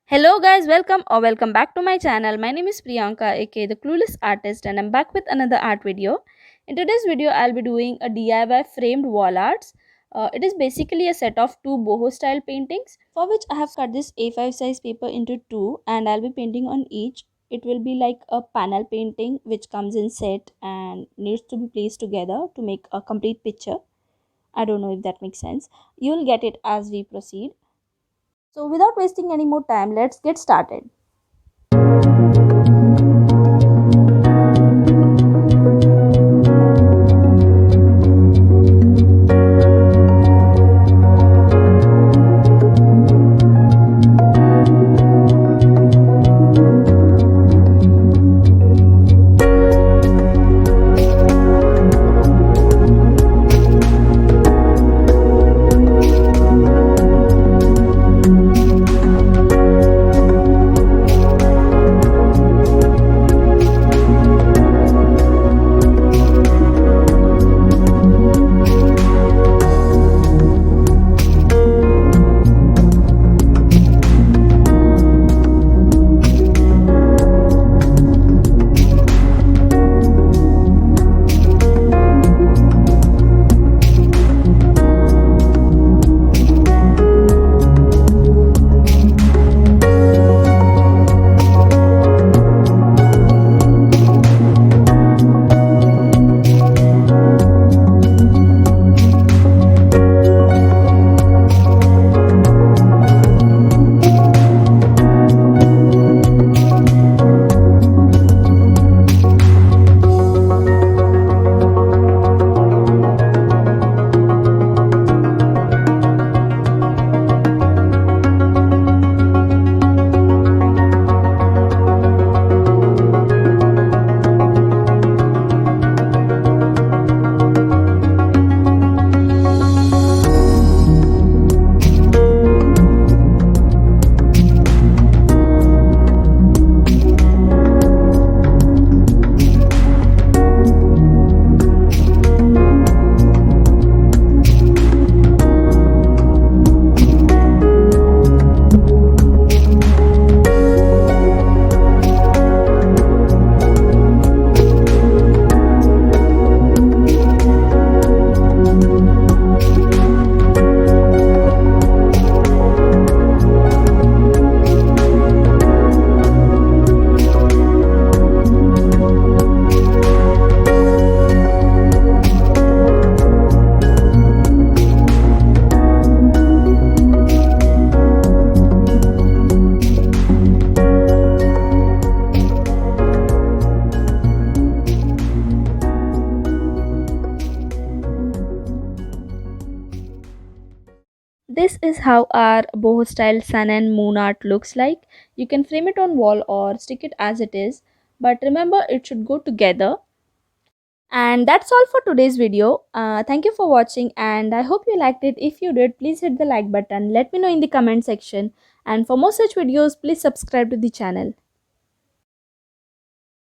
Hello guys, welcome back to my channel. My name is Priyanka aka the Clueless Artist and I'm back with another art video. In today's video I'll be doing a DIY framed wall arts. It is basically a set of two boho style paintings for which I have cut this A5 size paper into two and I'll be painting on each. It will be like a panel painting which comes in set and needs to be placed together to make a complete picture. I don't know if that makes sense. You'll get it as we proceed. So without wasting any more time, let's get started. This is how our boho style sun and moon art looks like. You can frame it on wall or stick it as it is, but remember it should go together. And that's all for today's video. Thank you for watching and I hope you liked it. If you did, please hit the like button. Let me know in the comment section. And for more such videos, please subscribe to the channel.